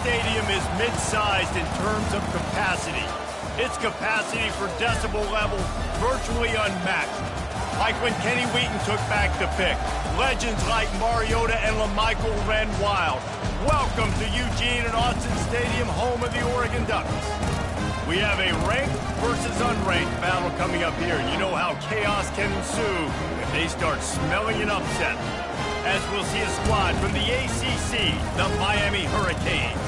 stadium is mid-sized in terms of capacity. Its capacity for decibel level virtually unmatched. Like when Kenny Wheaton took back the pick. Legends like Mariota and LaMichael ran wild. Welcome to Eugene and Austin Stadium, home of the Oregon Ducks. We have a ranked versus unranked battle coming up here. You know how chaos can ensue if they start smelling an upset. As we'll see a squad from the ACC, the Miami Hurricanes,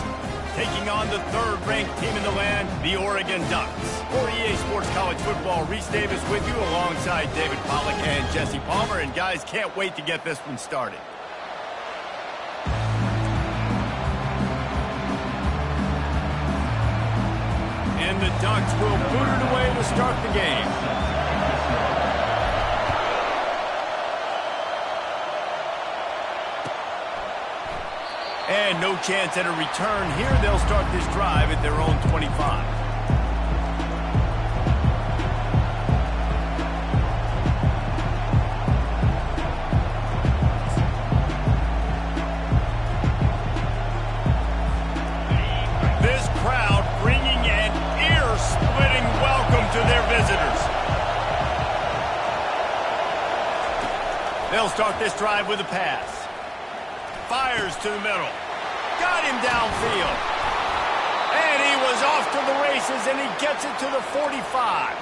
taking on the third-ranked team in the land, the Oregon Ducks. For EA Sports College Football, Reese Davis with you alongside David Pollack and Jesse Palmer. And guys, can't wait to get this one started. And the Ducks will boot it away to start the game. And no chance at a return here. They'll start this drive at their own 25. This crowd bringing an ear-splitting welcome to their visitors. They'll start this drive with a pass. Fires to the middle. Got him downfield. And he was off to the races, and he gets it to the 45.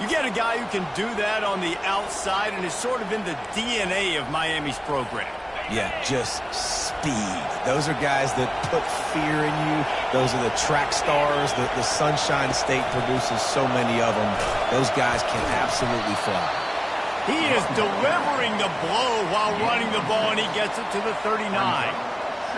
You get a guy who can do that on the outside, and is sort of in the DNA of Miami's program. Yeah, just speed. Those are guys that put fear in you. Those are the track stars. The Sunshine State produces so many of them. Those guys can absolutely fly. He is delivering the blow while running the ball, and he gets it to the 39.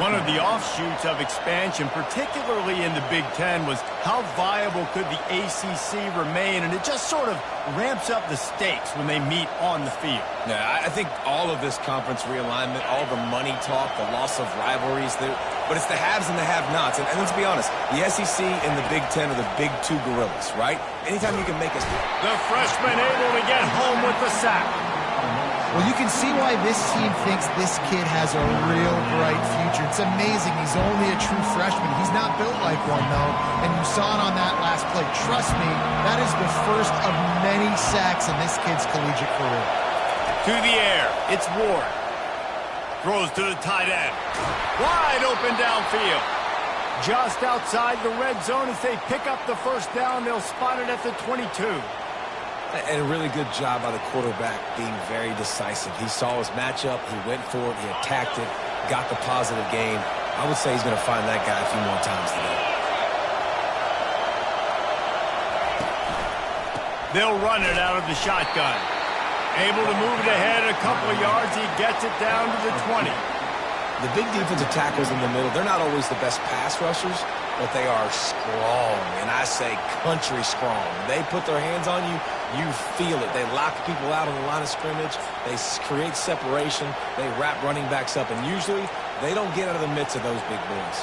One of the offshoots of expansion, particularly in the Big Ten, was how viable could the ACC remain, and it just sort of ramps up the stakes when they meet on the field. Yeah, I think all of this conference realignment, all the money talk, the loss of rivalries, but it's the haves and the have-nots. And let's be honest, the SEC and the Big Ten are the big two gorillas, right? Anytime you can make us... The freshman able to get home with the sack. Well, you can see why this team thinks this kid has a real bright future. It's amazing. He's only a true freshman. He's not built like one, though, and you saw it on that last play. Trust me, that is the first of many sacks in this kid's collegiate career. To the air, it's Ward. Throws to the tight end. Wide open downfield. Just outside the red zone as they pick up the first down. They'll spot it at the 22. And a really good job by the quarterback being very decisive. He saw his matchup, he went for it, he attacked it, got the positive gain. I would say he's going to find that guy a few more times today. They'll run it out of the shotgun. Able to move it ahead a couple of yards. He gets it down to the 20. The big defensive tackles in the middle, they're not always the best pass rushers, but they are strong, and I say country strong. They put their hands on you, you feel it. They lock people out on the line of scrimmage. They create separation. They wrap running backs up, and usually they don't get out of the midst of those big boys.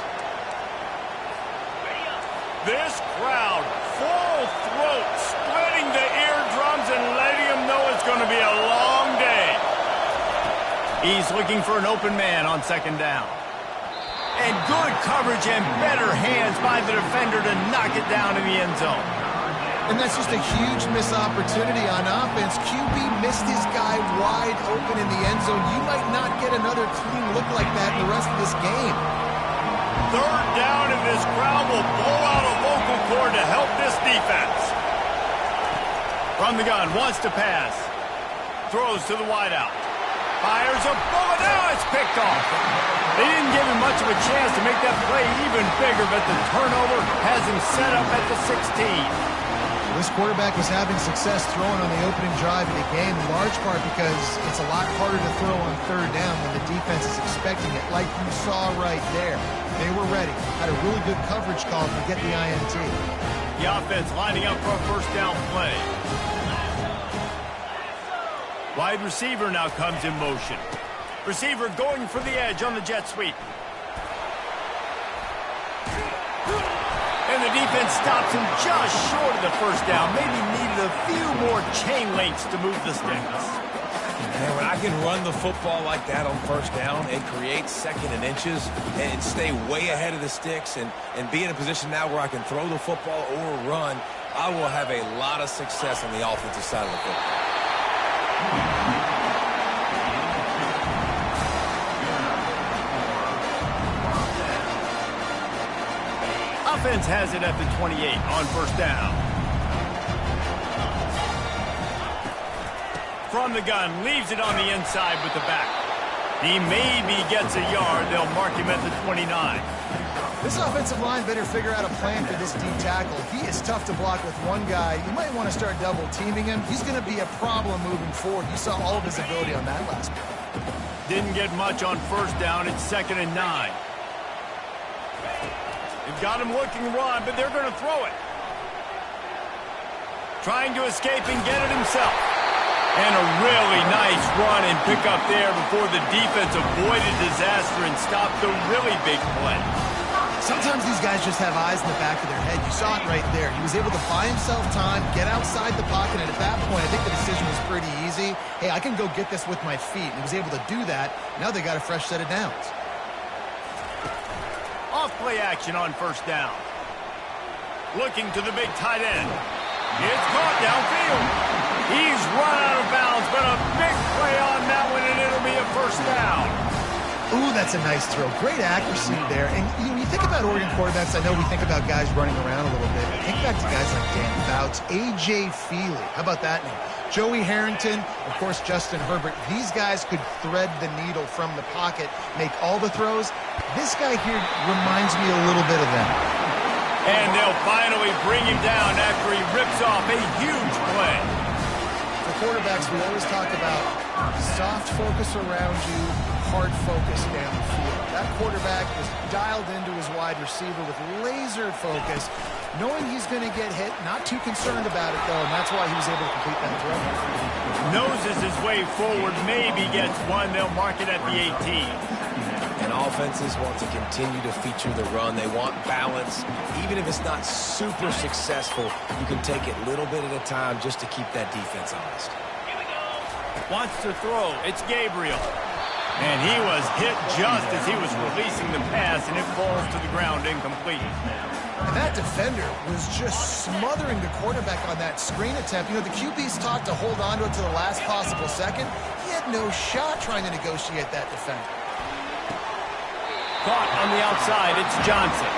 This crowd, full throat, splitting the eardrums and letting them know it's going to be a long day. He's looking for an open man on second down. And good coverage and better hands by the defender to knock it down in the end zone. And that's just a huge missed opportunity on offense. QB missed his guy wide open in the end zone. You might not get another clean look like that in the rest of this game. Third down, and this crowd will blow out a vocal cord to help this defense. From the gun, wants to pass. Throws to the wideout. Fires a bullet. Now it's picked off. They didn't give him much of a chance to make that play even bigger, but the turnover has him set up at the 16. This quarterback was having success throwing on the opening drive of the game, in large part because it's a lot harder to throw on third down when the defense is expecting it, like you saw right there. They were ready. Had a really good coverage call to get the INT. The offense lining up for a first down play. Wide receiver now comes in motion. Receiver going for the edge on the jet sweep. And the defense stops him just short of the first down. Maybe needed a few more chain links to move the sticks. And when I can run the football like that on first down and create second and inches and stay way ahead of the sticks and be in a position now where I can throw the football or run, I will have a lot of success on the offensive side of the football. Offense has it at the 28 on first down. From the gun, leaves it on the inside with the back. He maybe gets a yard. They'll mark him at the 29. This offensive line better figure out a plan for this D tackle. He is tough to block with one guy. You might want to start double teaming him. He's going to be a problem moving forward. You saw all of his ability on that last play. Didn't get much on first down. It's 2nd and 9. They've got him looking to run, but they're going to throw it. Trying to escape and get it himself. And a really nice run and pick up there before the defense avoided disaster and stopped the really big play. Sometimes these guys just have eyes in the back of their head. You saw it right there. He was able to buy himself time, get outside the pocket, and at that point, I think the decision was pretty easy. Hey, I can go get this with my feet. And he was able to do that. Now they got a fresh set of downs. Off-play action on first down. Looking to the big tight end. It's caught downfield. He's run out of bounds, but a big play on that one, and it'll be a first down. Ooh, that's a nice throw. Great accuracy there. And when you think about Oregon quarterbacks, I know we think about guys running around a little bit. Think back to guys like Dan Fouts, A.J. Feely. How about that name? Joey Harrington, of course, Justin Herbert. These guys could thread the needle from the pocket, make all the throws. This guy here reminds me a little bit of them. And they'll finally bring him down after he rips off a huge play. For quarterbacks, we always talk about soft focus around you, hard focus downfield. That quarterback was dialed into his wide receiver with laser focus, knowing he's going to get hit, not too concerned about it, though, and that's why he was able to complete that throw. Noses his way forward, maybe gets one. They'll mark it at the 18. And offenses want to continue to feature the run. They want balance. Even if it's not super successful, you can take it little bit at a time just to keep that defense honest. Wants to throw. It's Gabriel. And he was hit just as he was releasing the pass, and it falls to the ground incomplete. And that defender was just smothering the quarterback on that screen attempt. You know, the QB's taught to hold on to it to the last possible second. He had no shot trying to negotiate that defender. Caught on the outside, it's Johnson.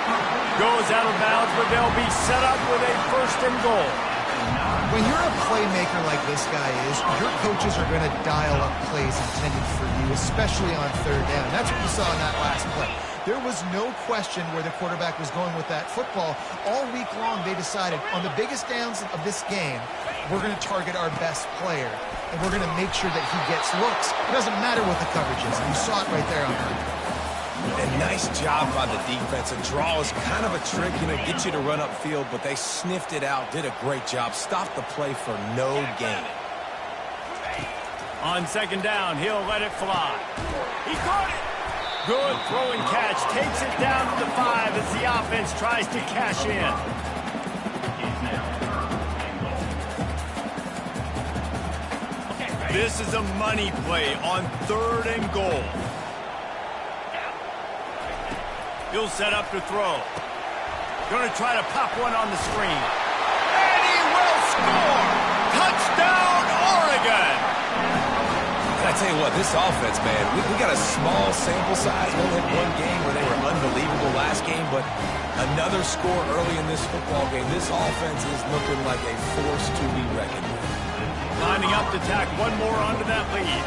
Goes out of bounds, but they'll be set up with a 1st and goal. When you're a playmaker like this guy is, your coaches are going to dial up plays intended for you, especially on 3rd down. That's what you saw in that last play. There was no question where the quarterback was going with that football. All week long, they decided on the biggest downs of this game, we're going to target our best player, and we're going to make sure that he gets looks. It doesn't matter what the coverage is. You saw it right there on Herbert. And nice job by the defense. A draw is kind of a trick, you know, get you to run upfield, but they sniffed it out, did a great job, stopped the play for no gain. On 2nd down, he'll let it fly. He caught it. Good throw and catch. Takes it down to the 5 as the offense tries to cash in. This is a money play on 3rd and goal. He'll set up to throw. Going to try to pop one on the screen. And he will score! Touchdown, Oregon! I tell you what, this offense, man, we got a small sample size. We only had one game where they were unbelievable last game, but another score early in this football game. This offense is looking like a force to be reckoned with. Lining up to tack one more onto that lead.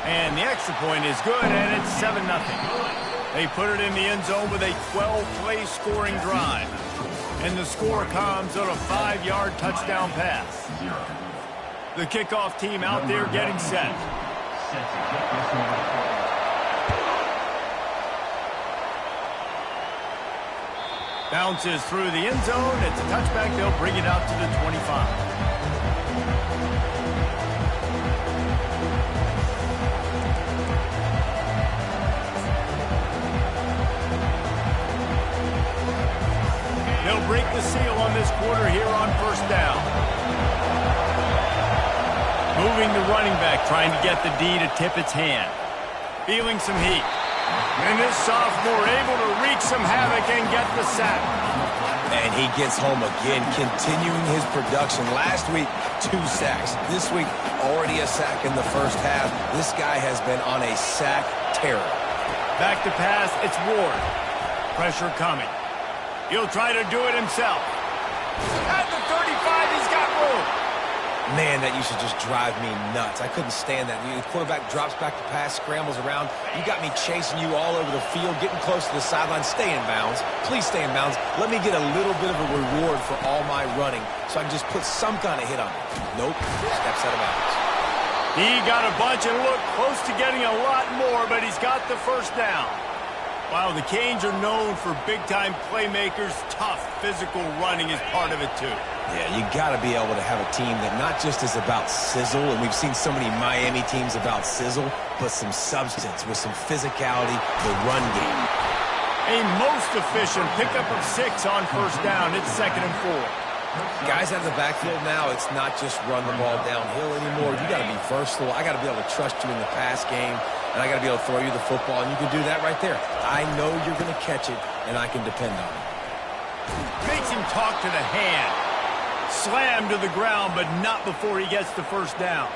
And the extra point is good, and it's 7-0. They put it in the end zone with a 12-play scoring drive. And the score comes on a 5-yard touchdown pass. The kickoff team out there getting set. Bounces through the end zone. It's a touchback. They'll bring it out to the 25. They'll break the seal on this quarter here on 1st down. Moving the running back, trying to get the D to tip its hand. Feeling some heat. And this sophomore able to wreak some havoc and get the sack. And he gets home again, continuing his production. Last week, 2 sacks. This week, already a sack in the first half. This guy has been on a sack terror. Back to pass, it's Ward. Pressure coming. He'll try to do it himself. At the 35, he's got room. Man, that used to just drive me nuts. I couldn't stand that. The quarterback drops back to pass, scrambles around. You got me chasing you all over the field, getting close to the sideline. Stay in bounds. Please stay in bounds. Let me get a little bit of a reward for all my running so I can just put some kind of hit on you. Nope. Steps out of bounds. He got a bunch and looked close to getting a lot more, but he's got the first down. While the Canes are known for big-time playmakers, tough physical running is part of it too. Yeah, you got to be able to have a team that not just is about sizzle, and we've seen so many Miami teams about sizzle, but some substance with some physicality, the run game. A most efficient pickup of 6 on first down. It's 2nd and 4. Guys out of the backfield now, it's not just run the ball downhill anymore. You got to be versatile. I got to be able to trust you in the pass game, and I got to be able to throw you the football, and you can do that right there. I know you're going to catch it, and I can depend on it. Makes him talk to the hand. Slammed to the ground, but not before he gets the first down.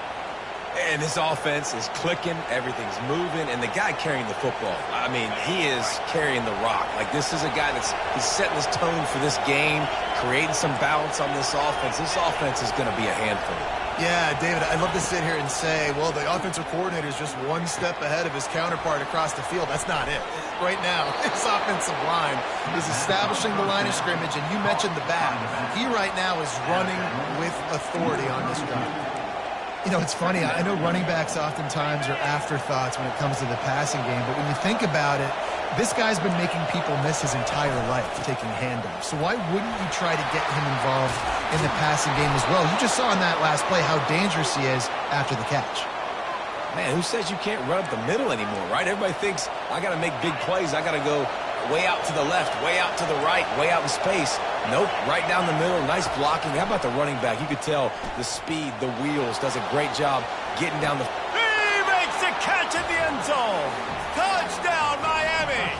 And this offense is clicking, everything's moving, and the guy carrying the football, I mean, he is carrying the rock. Like, this is a guy he's setting his tone for this game, creating some balance on this offense. This offense is going to be a handful. Yeah, David, I'd love to sit here and say, well, the offensive coordinator is just one step ahead of his counterpart across the field. That's not it. Right now, his offensive line is establishing the line of scrimmage, and you mentioned the back. He right now is running with authority on this drive. You know, it's funny. I know running backs oftentimes are afterthoughts when it comes to the passing game, but when you think about it, this guy's been making people miss his entire life taking handoffs. So why wouldn't you try to get him involved in the passing game as well? You just saw in that last play how dangerous he is after the catch. Man, who says you can't run up the middle anymore, right? Everybody thinks I got to make big plays. I got to go way out to the left, way out to the right, way out in space. Nope, right down the middle. Nice blocking. How about the running back? You could tell the speed, the wheels, does a great job getting down the... He makes the catch in the end zone. Touchdown, Miami.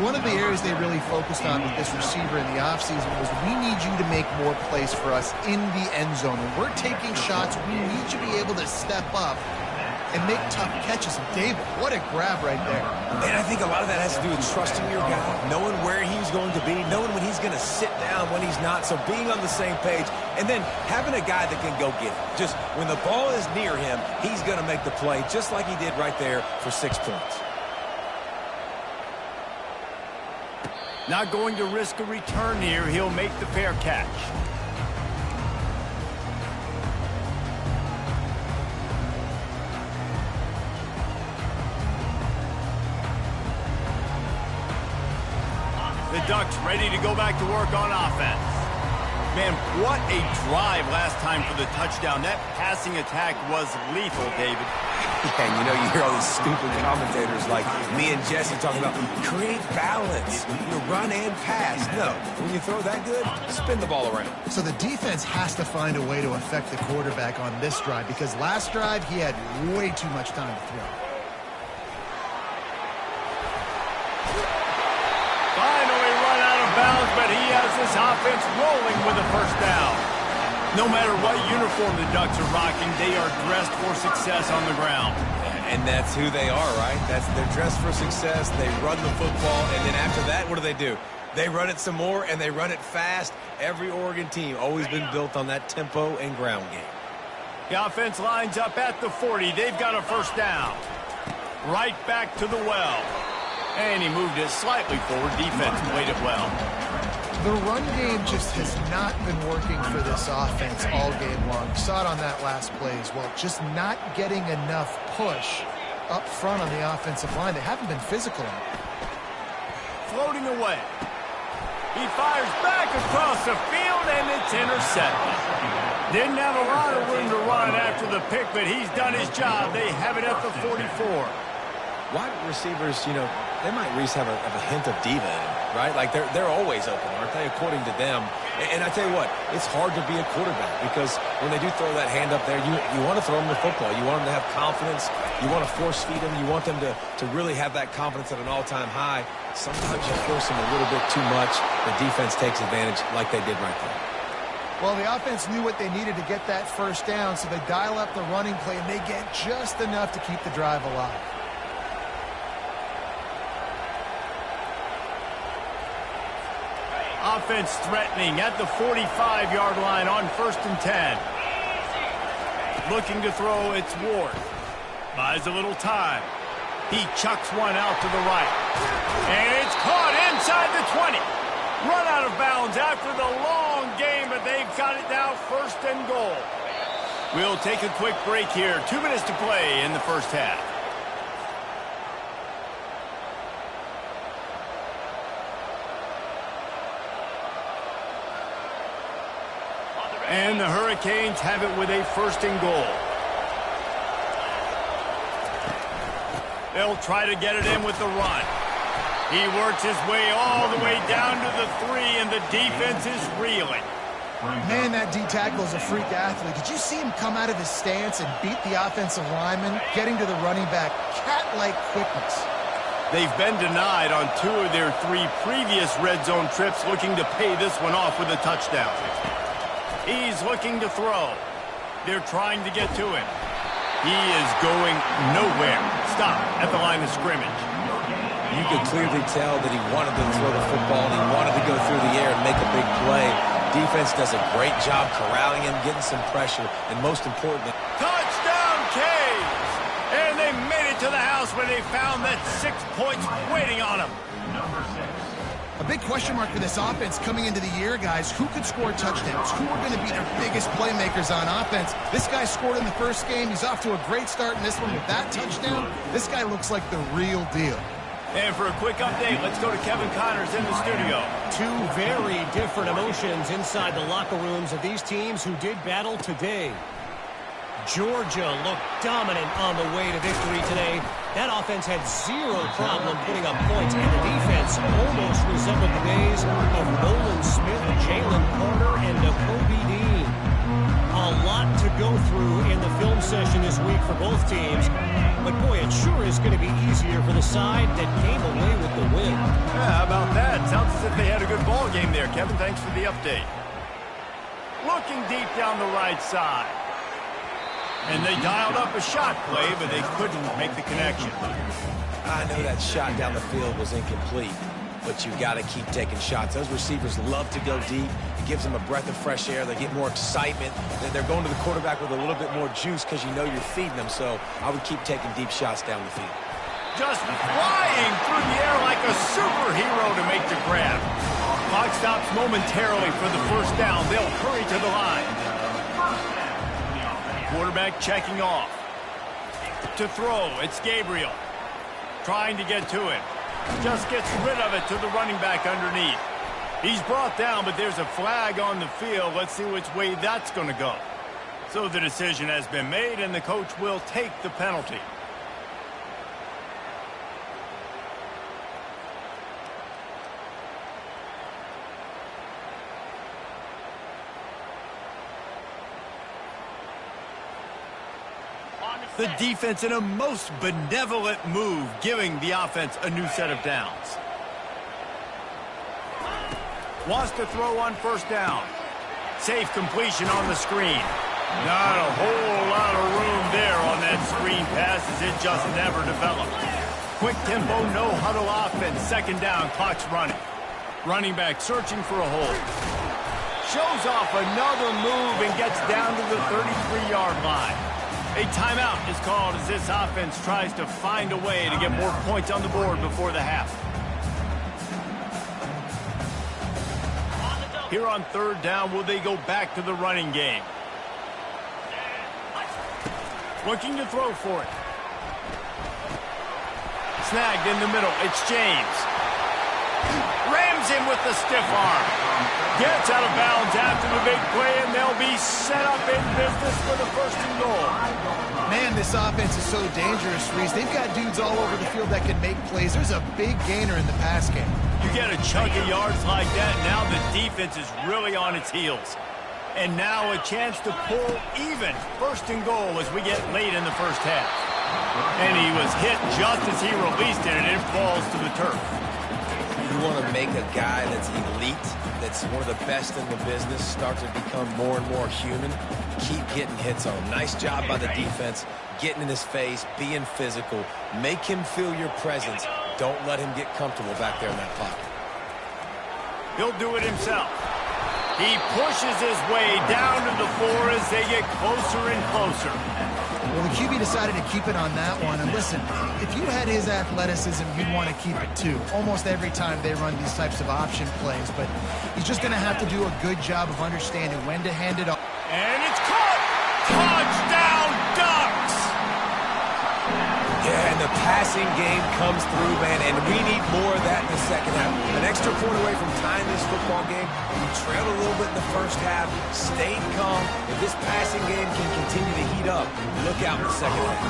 One of the areas they really focused on with this receiver in the offseason was we need you to make more plays for us in the end zone. When we're taking shots, we need you to be able to step up and make tough catches. And David, what a grab right there. And I think a lot of that has to do with trusting your guy, knowing where he's going to be, knowing when he's going to sit down, when he's not, so being on the same page, and then having a guy that can go get it. Just when the ball is near him, he's going to make the play, just like he did right there for 6 points. Not going to risk a return here. He'll make the fair catch. The Ducks ready to go back to work on offense. Man, what a drive last time for the touchdown. That passing attack was lethal, David. Yeah, and you know, you hear all these stupid commentators like me and Jesse talking about create balance, run and pass. No, when you throw that good, spin the ball around. So the defense has to find a way to affect the quarterback on this drive, because last drive he had way too much time to throw. Finally run out of bounds, but he has this offense rolling with a first down. No matter what uniform the Ducks are rocking, they are dressed for success on the ground. And that's who they are, right? They're dressed for success. They run the football, and then after that, what do? They run it some more, and they run it fast. Every Oregon team always been built on that tempo and ground game. The offense lines up at the 40. They've got a first down. Right back to the well. And he moved it slightly forward. Defense played it well. The run game just has not been working for this offense all game long. You saw it on that last play as well. Just not getting enough push up front on the offensive line. They haven't been physical enough. Floating away. He fires back across the field, and it's intercepted. Didn't have a lot of room to run after the pick, but he's done his job. They have it at the 44. Wide receivers, they might at least have a hint of diva in them. right? Like, they're always open, aren't they, according to them? And I tell you what, it's hard to be a quarterback because when they do throw that hand up there, you want to throw them the football. You want them to have confidence. You want to force feed them. You want them to really have that confidence at an all-time high. Sometimes you force them a little bit too much. The defense takes advantage like they did right there. Well, the offense knew what they needed to get that first down, so they dial up the running play, and they get just enough to keep the drive alive. Offense threatening at the 45-yard line on 1st and 10. Looking to throw, it's Ward. Buys a little time. He chucks one out to the right. And it's caught inside the 20. Run out of bounds after the long game, but they've got it now 1st and goal. We'll take a quick break here. 2 minutes to play in the first half. And the Hurricanes have it with a 1st and goal. They'll try to get it in with the run. He works his way all the way down to the 3, and the defense is reeling. Man, that D-tackle is a freak athlete. Did you see him come out of his stance and beat the offensive lineman, getting to the running back? Cat-like quickness. They've been denied on 2 of their 3 previous red zone trips, looking to pay this one off with a touchdown. He's looking to throw. They're trying to get to him. He is going nowhere. Stop at the line of scrimmage. You could clearly tell that he wanted to throw the football and he wanted to go through the air and make a big play. Defense does a great job corralling him, getting some pressure, and most importantly... Touchdown, Caves! And they made it to the house when they found that 6 points waiting on them. A big question mark for this offense coming into the year, guys. Who could score touchdowns? Who are going to be their biggest playmakers on offense? This guy scored in the first game. He's off to a great start in this one with that touchdown. This guy looks like the real deal. And for a quick update, let's go to Kevin Connors in the studio. 2 very different emotions inside the locker rooms of these teams who did battle today. Georgia looked dominant on the way to victory today. That offense had 0 problem putting up points, and the defense almost resembled the days of Nolan Smith, Jalen Carter, and Nakobe Dean. A lot to go through in the film session this week for both teams, but boy, it sure is going to be easier for the side that came away with the win. Yeah, how about that? Sounds as if they had a good ball game there, Kevin. Thanks for the update. Looking deep down the right side. And they dialed up a shot play, but they couldn't make the connection. I know that shot down the field was incomplete, but you got to keep taking shots. Those receivers love to go deep. It gives them a breath of fresh air. They get more excitement. They're going to the quarterback with a little bit more juice because you know you're feeding them. So I would keep taking deep shots down the field. Just flying through the air like a superhero to make the grab. Clock stops momentarily for the first down. They'll hurry to the line. Quarterback checking off. To throw, it's Gabriel. Trying to get to him. Just gets rid of it to the running back underneath. He's brought down, but there's a flag on the field. Let's see which way that's going to go. So the decision has been made, and the coach will take the penalty. The defense in a most benevolent move, giving the offense a new set of downs. Wants to throw on first down. Safe completion on the screen. Not a whole lot of room there on that screen pass as it just never developed. Quick tempo, no huddle offense. 2nd down, clock's running. Running back searching for a hole. Shows off another move and gets down to the 33-yard line. A timeout is called as this offense tries to find a way to get more points on the board before the half. Here on 3rd down, will they go back to the running game? Looking to throw for it. Snagged in the middle. It's James. Rams him with the stiff arm. Gets out of bounds after the big play, and they'll be set up in business for the 1st and goal. Man, this offense is so dangerous, Reese. They've got dudes all over the field that can make plays. There's a big gainer in the pass game. You get a chunk of yards like that, now the defense is really on its heels. And now a chance to pull even. First and goal as we get late in the first half. And he was hit just as he released it, and it falls to the turf. You want to make a guy that's elite, that's one of the best in the business, start to become more and more human. Keep getting hits on him. Nice job by the defense, getting in his face, being physical. Make him feel your presence. Don't let him get comfortable back there in that pocket. He'll do it himself. He pushes his way down to the floor as they get closer and closer. Well, the QB decided to keep it on that one. And listen, if you had his athleticism, you'd want to keep it too. Almost every time they run these types of option plays. But he's just going to have to do a good job of understanding when to hand it off. And it's caught! Touchdown, Ducks! Yeah, and the passing game comes through, man, and we need more of that in the second half. An extra point away from tying this football game. We trailed a little bit in the first half, stayed calm. If this passing game can continue to heat up, look out in the second half.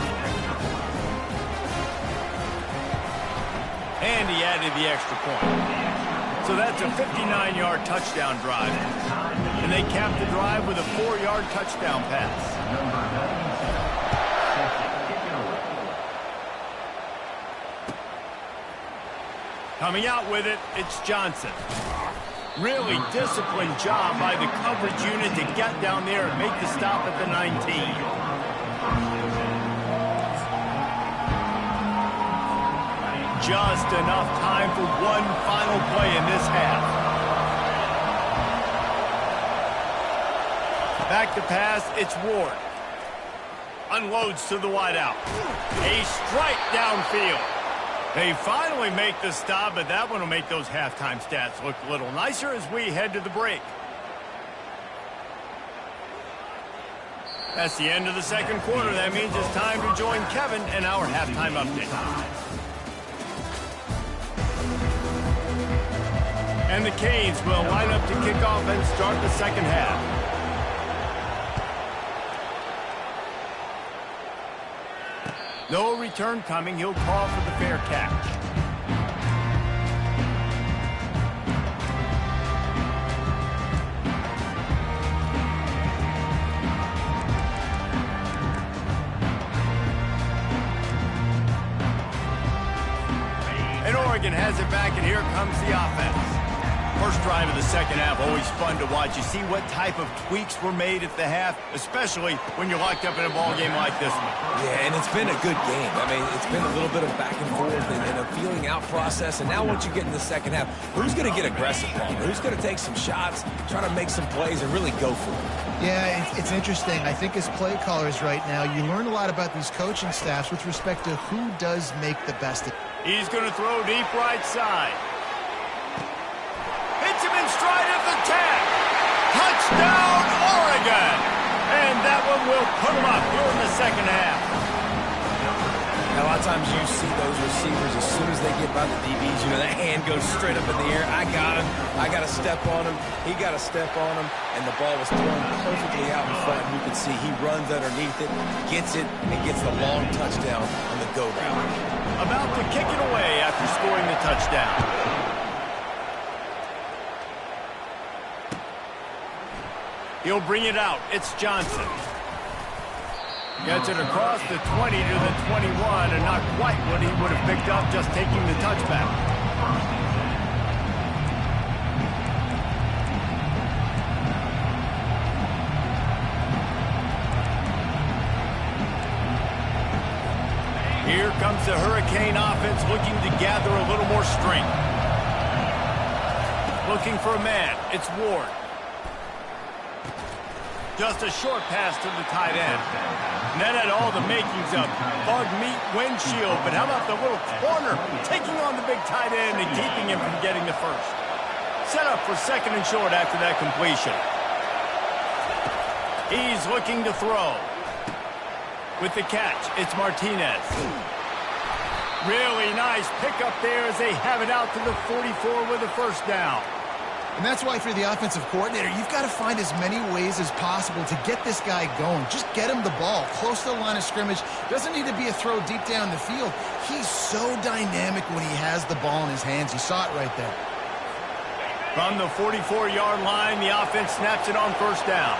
And he added the extra point. So that's a 59-yard touchdown drive. And they capped the drive with a 4-yard touchdown pass. Coming out with it, it's Johnson. Really disciplined job by the coverage unit to get down there and make the stop at the 19. Just enough time for one final play in this half. Back to pass, it's Ward. Unloads to the wideout. A strike downfield. They finally make the stop, but that one will make those halftime stats look a little nicer as we head to the break. That's the end of the second quarter. That means it's time to join Kevin in our halftime update. And the Canes will line up to kick off and start the second half. No return coming. He'll call for the fair catch. And Oregon has it back, and here comes the offense. First drive of the second half, always fun to watch. You see what type of tweaks were made at the half, especially when you're locked up in a ball game like this one. Yeah, and it's been a good game. I mean, it's been a little bit of back and forth and a feeling out process. And now once you get in the second half, who's going to get aggressive, Paul? Who's going to take some shots, try to make some plays, and really go for it? Yeah, it's interesting. I think as play callers right now, you learn a lot about these coaching staffs with respect to who does make the best. He's going to throw deep right side. Hits him in stride of the 10. Touchdown, Oregon! And that one will put him up here in the second half. Now, a lot of times you see those receivers, as soon as they get by the DBs, you know, that hand goes straight up in the air. I got him. I got to step on him. He got to step on him. And the ball was thrown perfectly out in front. You can see he runs underneath it, gets it, and gets the long touchdown on the go route. About to kick it away after scoring the touchdown. He'll bring it out. It's Johnson. Gets it across the 20 to the 21, and not quite what he would have picked up just taking the touchback. Here comes the Hurricane offense looking to gather a little more strength. Looking for a man. It's Ward. Just a short pass to the tight end. And that had all the makings of bug meat windshield. But how about the little corner taking on the big tight end and keeping him from getting the first? Set up for second and short after that completion. He's looking to throw. With the catch, it's Martinez. Really nice pickup there as they have it out to the 44 with a first down. And that's why for the offensive coordinator, you've got to find as many ways as possible to get this guy going. Just get him the ball close to the line of scrimmage. Doesn't need to be a throw deep down the field. He's so dynamic when he has the ball in his hands. You saw it right there. From the 44-yard line, the offense snaps it on first down.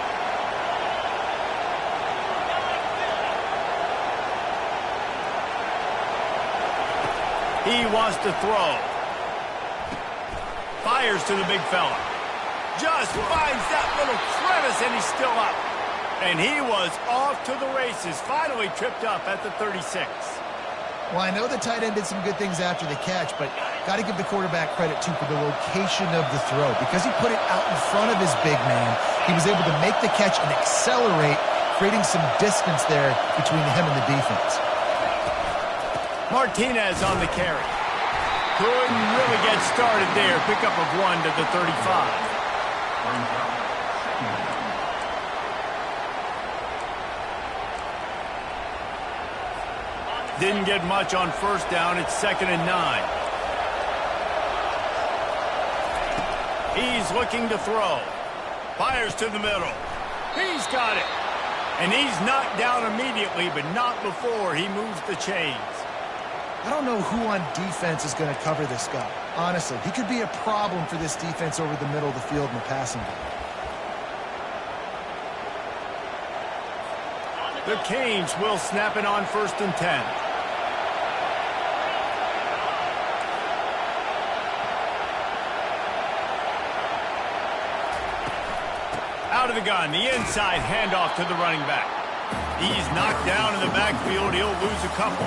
He wants to throw. Fires to the big fella. Just finds that little crevice, and he's still up. And he was off to the races. Finally tripped up at the 36. Well, I know the tight end did some good things after the catch, but got to give the quarterback credit, too, for the location of the throw. Because he put it out in front of his big man, he was able to make the catch and accelerate, creating some distance there between him and the defense. Martinez on the carry. Couldn't really get started there. Pickup of 1 to the 35. Didn't get much on first down. It's 2nd and 9. He's looking to throw. Fires to the middle. He's got it. And he's knocked down immediately, but not before he moves the chains. I don't know who on defense is going to cover this guy. Honestly, he could be a problem for this defense over the middle of the field in the passing game. The Canes will snap it on 1st and 10. Out of the gun, the inside handoff to the running back. He's knocked down in the backfield. He'll lose a couple.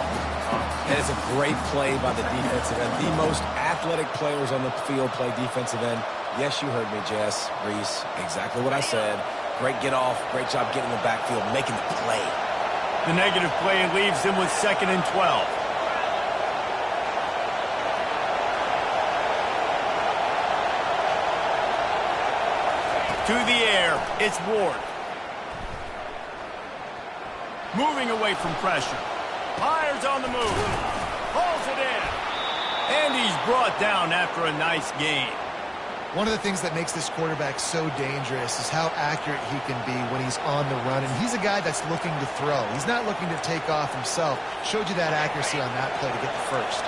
That is a great play by the defensive end. The most athletic players on the field play defensive end. Yes, you heard me, Jess, Reese. Exactly what I said. Great get off. Great job getting in the backfield, making the play. The negative play leaves him with 2nd and 12. To the air, it's Ward. Moving away from pressure. Fires on the move. Pulls it in. And he's brought down after a nice gain. One of the things that makes this quarterback so dangerous is how accurate he can be when he's on the run. And he's a guy that's looking to throw. He's not looking to take off himself. Showed you that accuracy on that play to get the first.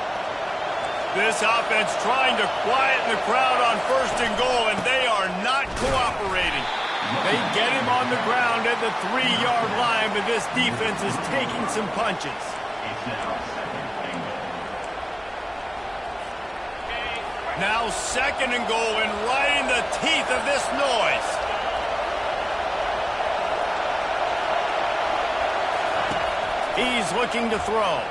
This offense trying to quieten the crowd on 1st and goal, and they are not cooperating. They get him on the ground at the 3-yard line, but this defense is taking some punches. Now 2nd and goal, and right in the teeth of this noise. He's looking to throw.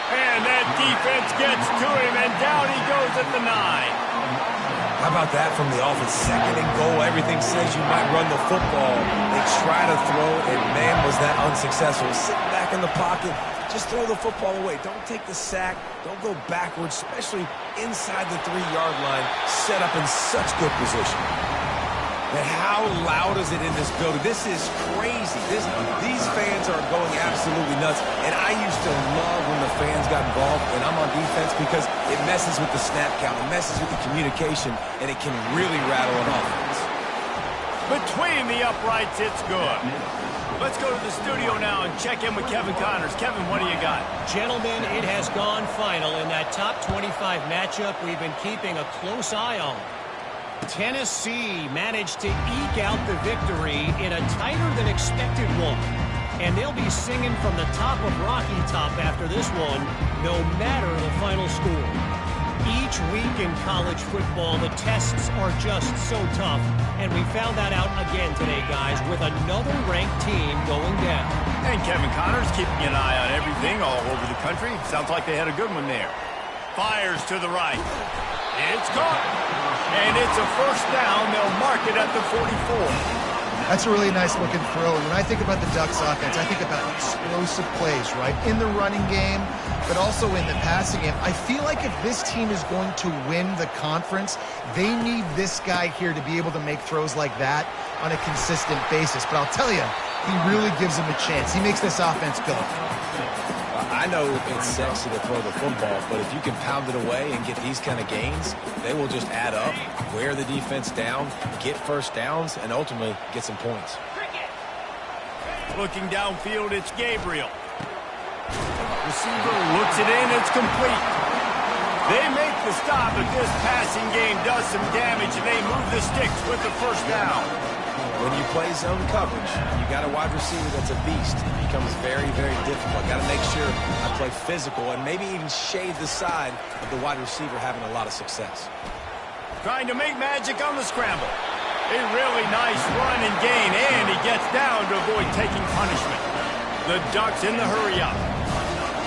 And that defense gets to him, and down he goes at the 9. How about that from the offense? 2nd and goal. Everything says you might run the football. They try to throw, and man, was that unsuccessful. Sitting back in the pocket, just throw the football away. Don't take the sack. Don't go backwards, especially inside the 3-yard line. Set up in such good position. And how loud is it in this building? This is crazy. These fans are going absolutely nuts. And I used to love when the fans got involved when I'm on defense because it messes with the snap count. It messes with the communication, and it can really rattle an offense. Between the uprights, it's good. Let's go to the studio now and check in with Kevin Connors. Kevin, what do you got? Gentlemen, it has gone final in that top 25 matchup we've been keeping a close eye on. Tennessee managed to eke out the victory in a tighter than expected one. And they'll be singing from the top of Rocky Top after this one, no matter the final score. Each week in college football, the tests are just so tough. And we found that out again today, guys, with another ranked team going down. And Kevin Connors keeping an eye on everything all over the country. Sounds like they had a good one there. Fires to the right. It's caught. And it's a 1st down. They'll mark it at the 44. That's a really nice looking throw. When I think about the Ducks offense, I think about explosive plays, right? In the running game, but also in the passing game. I feel like if this team is going to win the conference, they need this guy here to be able to make throws like that on a consistent basis. But I'll tell you, he really gives them a chance. He makes this offense go. I know it's sexy to throw the football, but if you can pound it away and get these kind of gains, they will just add up, wear the defense down, get first downs, and ultimately get some points. Looking downfield, it's Gabriel. Receiver looks it in, it's complete. They make the stop, but this passing game does some damage, and they move the sticks with the first down. When you play zone coverage, you got a wide receiver that's a beast. It becomes very, very difficult. Got to make sure I play physical and maybe even shade the side of the wide receiver having a lot of success. Trying to make magic on the scramble. A really nice run and gain, and he gets down to avoid taking punishment. The Ducks in the hurry-up.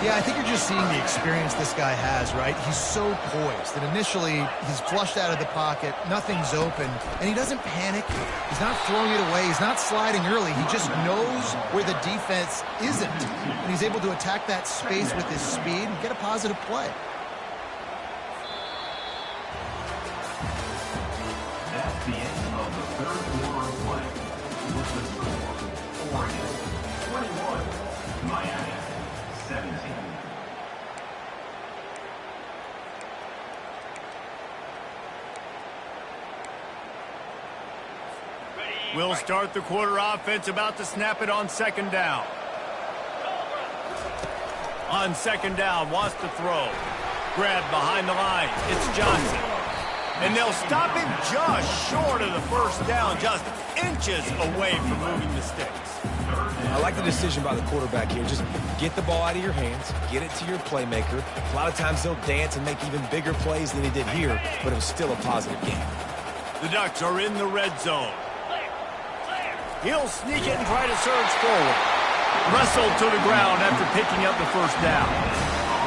Yeah, I think you're just seeing the experience this guy has, right? He's so poised. And initially, he's flushed out of the pocket. Nothing's open. And he doesn't panic. He's not throwing it away. He's not sliding early. He just knows where the defense isn't. And he's able to attack that space with his speed and get a positive play. That's the end of the third quarter of play. With the score, Oregon 21, Miami 17. We'll start the quarter offense, about to snap it on second down. On second down, wants to throw. Grabbed behind the line. It's Johnson. And they'll stop him just short of the first down, just inches away from moving the sticks. I like the decision by the quarterback here. Just get the ball out of your hands, get it to your playmaker. A lot of times they'll dance and make even bigger plays than he did here, but it was still a positive game. The Ducks are in the red zone. He'll sneak it and try to surge forward. Wrestled to the ground after picking up the first down.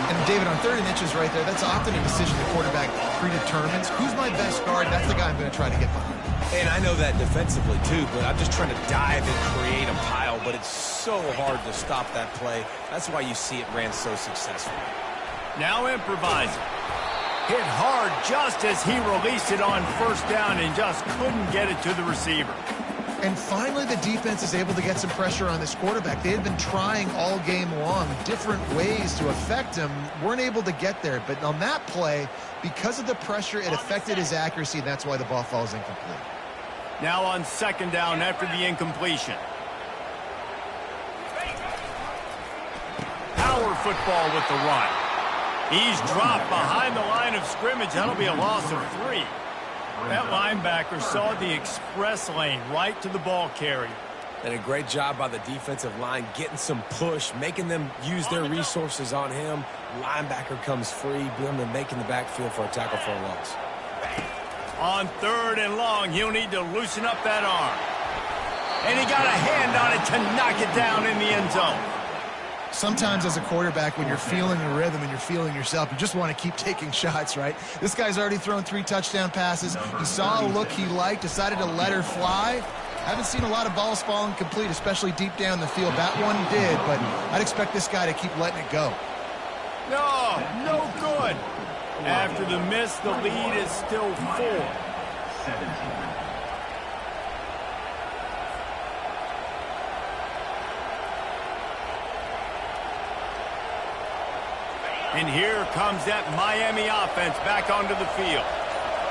And David, on 3rd and inches right there, that's often a decision the quarterback predetermines. Who's my best guard? That's the guy I'm going to try to get behind. And I know that defensively too, but I'm just trying to dive and create a pile, but it's so hard to stop that play. That's why you see it ran so successful. Now improvising. Hit hard just as he released it on first down and just couldn't get it to the receiver. And finally, the defense is able to get some pressure on this quarterback. They had been trying all game long different ways to affect him, weren't able to get there. But on that play, because of the pressure, it affected his accuracy, and that's why the ball falls incomplete. Now on second down after the incompletion. Power football with the run. He's dropped behind the line of scrimmage. That'll be a loss of 3. That linebacker saw the express lane right to the ball carrier. And a great job by the defensive line getting some push, making them use their resources on him. Linebacker comes free, boom, and making the backfield for a tackle for a loss. On 3rd and long, he'll need to loosen up that arm. And he got a hand on it to knock it down in the end zone. Sometimes as a quarterback, when you're feeling the rhythm and you're feeling yourself, you just want to keep taking shots, right? This guy's already thrown 3 touchdown passes. He saw a look he liked, decided to let her fly. Haven't seen a lot of balls falling complete, especially deep down the field. That one did, but I'd expect this guy to keep letting it go. No good. After the miss, the lead is still 4. 17. And here comes that Miami offense back onto the field.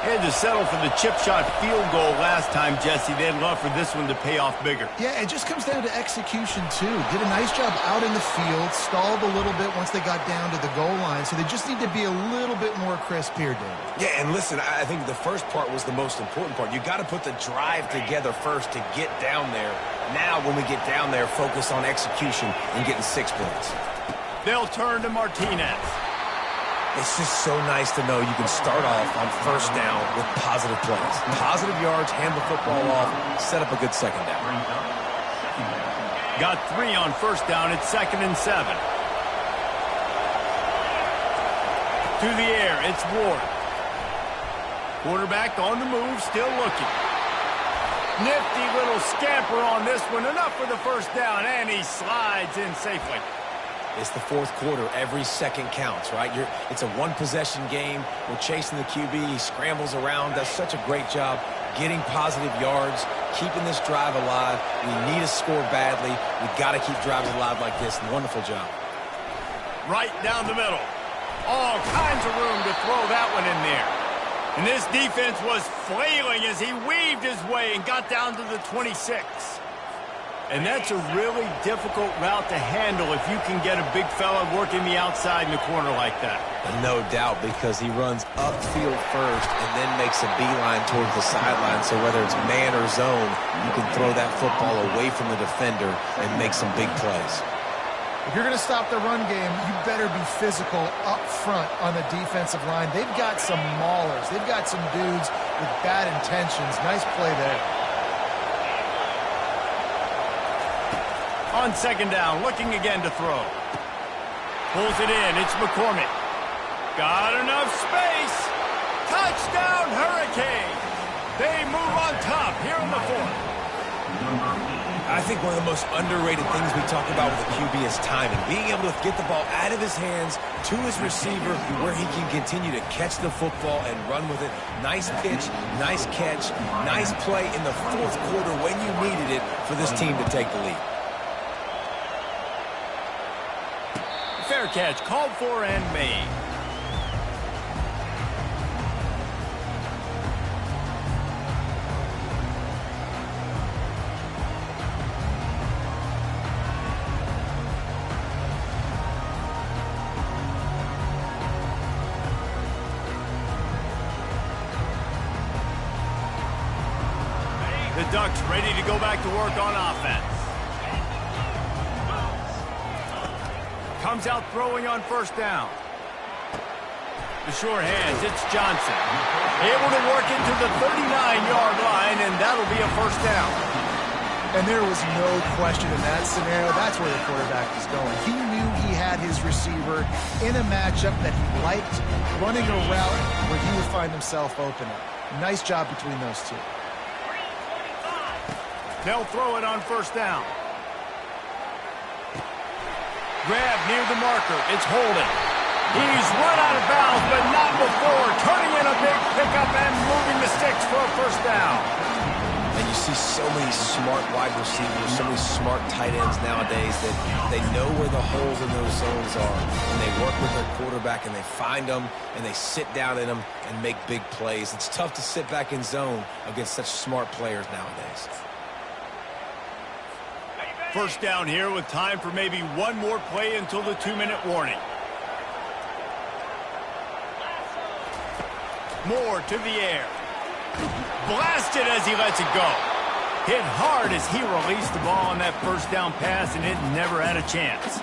Had to settle for the chip shot field goal last time, Jesse. They'd love for this one to pay off bigger. Yeah, it just comes down to execution, too. Did a nice job out in the field, stalled a little bit once they got down to the goal line, so they just need to be a little bit more crisp here, David. Yeah, and listen, I think the first part was the most important part. You got to put the drive together first to get down there. Now, when we get down there, focus on execution and getting 6 points. They'll turn to Martinez. It's just so nice to know you can start off on first down with positive plays. Positive yards, hand the football off, set up a good second down. Got 3 on first down. It's 2nd and 7. To the air, it's Ward. Quarterback on the move, still looking. Nifty little scamper on this one. Enough for the first down, and he slides in safely. It's the 4th quarter. Every second counts, right? It's a one-possession game. We're chasing the QB. He scrambles around, does such a great job getting positive yards, keeping this drive alive. We need to score badly. We've got to keep drives alive like this. Wonderful job. right down the middle. All kinds of room to throw that one in there. And this defense was flailing as he weaved his way and got down to the 26. And that's a really difficult route to handle if you can get a big fella working the outside in the corner like that. No doubt, because he runs upfield first and then makes a beeline towards the sideline. So whether it's man or zone, you can throw that football away from the defender and make some big plays. If you're going to stop the run game, you better be physical up front on the defensive line. They've got some maulers. They've got some dudes with bad intentions. Nice play there. On second down, looking again to throw. Pulls it in. It's McCormick. Got enough space. Touchdown, Hurricane. They move on top here in the fourth. I think one of the most underrated things we talk about with a QB is timing. Being able to get the ball out of his hands to his receiver where he can continue to catch the football and run with it. Nice pitch, nice catch, nice play in the fourth quarter when you needed it for this team to take the lead. Fair catch, called for and made. The Ducks ready to go back to work on offense. Comes out throwing on first down. The short hands, it's Johnson. Able to work it to the 39-yard line, and that'll be a first down. And there was no question in that scenario. That's where the quarterback was going. He knew he had his receiver in a matchup that he liked, running a route where he would find himself open. Nice job between those two. They'll throw it on first down. Grab near the marker. It's Holden. He's run out of bounds, but not before. Turning in a big pickup and moving the sticks for a first down. And you see so many smart wide receivers, so many smart tight ends nowadays that they know where the holes in those zones are. And they work with their quarterback and they find them and they sit down in them and make big plays. It's tough to sit back in zone against such smart players nowadays. First down here with time for maybe one more play until the 2-minute warning. Moore to the air. Blasted as he lets it go. Hit hard as he released the ball on that first down pass, and it never had a chance.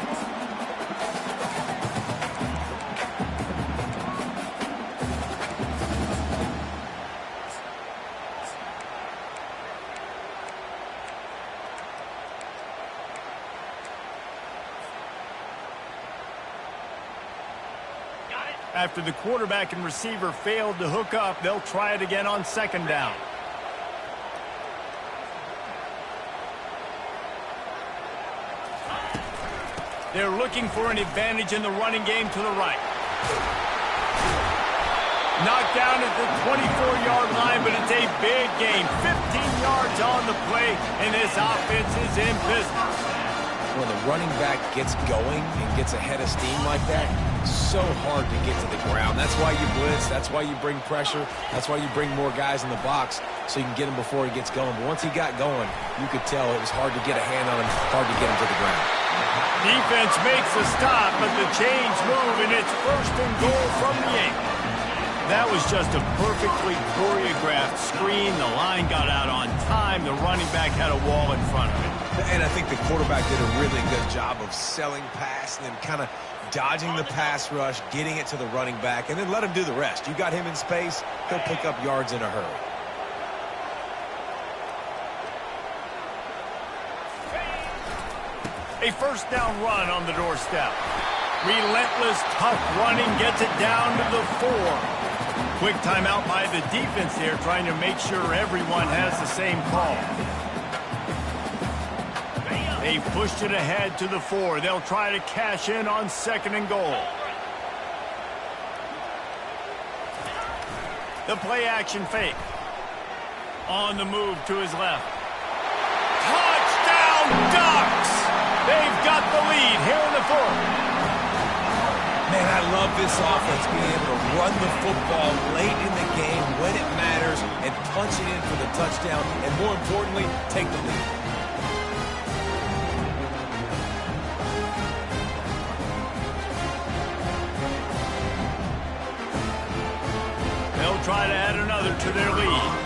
After the quarterback and receiver failed to hook up, they'll try it again on second down. They're looking for an advantage in the running game to the right. Knocked down at the 24-yard line, but it's a big gain. 15 yards on the play, and this offense is in business. When the running back gets going and gets ahead of steam like that, it's so hard to get to the ground. That's why you blitz. That's why you bring pressure. That's why you bring more guys in the box so you can get him before he gets going. But once he got going, you could tell it was hard to get a hand on him, hard to get him to the ground. Defense makes a stop, but the chains move, and it's first and goal from the 8. That was just a perfectly choreographed screen. The line got out on time. The running back had a wall in front of it. And I think the quarterback did a really good job of selling pass and then kind of dodging the pass rush, getting it to the running back, and then let him do the rest. You got him in space, he'll pick up yards in a hurry. A first down run on the doorstep. Relentless, tough running gets it down to the 4. Quick timeout by the defense there, trying to make sure everyone has the same call. They pushed it ahead to the 4. They'll try to cash in on second and goal. The play action fake. On the move to his left. Touchdown Ducks! They've got the lead here in the 4th. Man, I love this offense being able to run the football late in the game when it matters and punch it in for the touchdown, and more importantly, take the lead. They'll try to add another to their lead.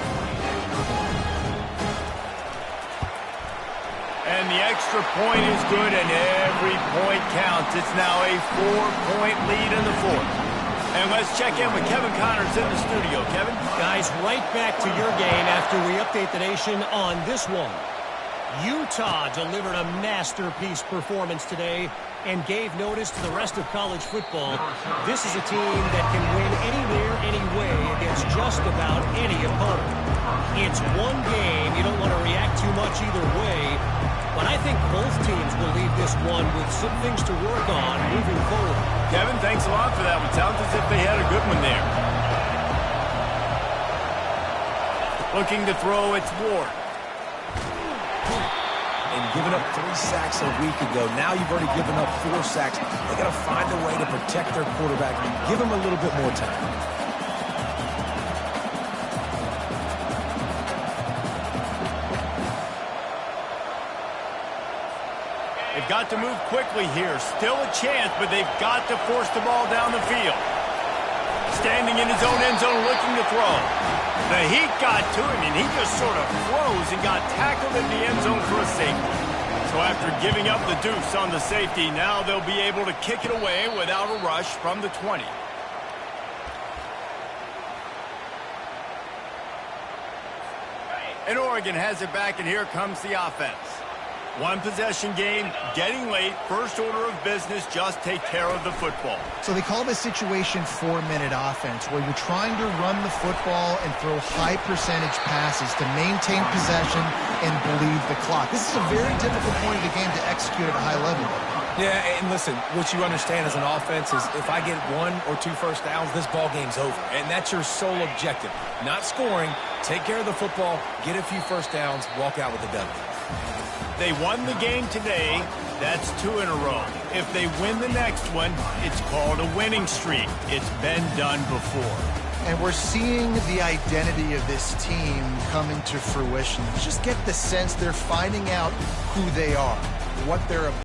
And the extra point is good, and every point counts. It's now a 4-point lead in the fourth. And let's check in with Kevin Connors in the studio. Kevin? Guys, right back to your game after we update the nation on this one. Utah delivered a masterpiece performance today and gave notice to the rest of college football. This is a team that can win anywhere, anyway against just about any opponent. It's one game. You don't want to react too much either way. But I think both teams will leave this one with some things to work on moving forward. Kevin, thanks a lot for that one. Sounds as if they had a good one there. Looking to throw, it's Ward. And giving up 3 sacks a week ago. Now you've already given up 4 sacks. They got to find a way to protect their quarterback and give him a little bit more time. They've got to move quickly here. Still a chance, but they've got to force the ball down the field. Standing in his own end zone looking to throw. The heat got to him, and he just sort of froze and got tackled in the end zone for a safety. So after giving up the deuce on the safety, now they'll be able to kick it away without a rush from the 20. And Oregon has it back, and here comes the offense. One possession game, getting late, first order of business, just take care of the football. So they call this situation 4-minute offense, where you're trying to run the football and throw high percentage passes to maintain possession and bleed the clock. This is a very difficult point of the game to execute at a high level. Yeah, and listen, what you understand as an offense is if I get 1 or 2 first downs, this ball game's over. And that's your sole objective. Not scoring, take care of the football, get a few first downs, walk out with a W. They won the game today. That's 2 in a row. If they win the next one, it's called a winning streak. It's been done before. And we're seeing the identity of this team come into fruition. You just get the sense they're finding out who they are, what they're about.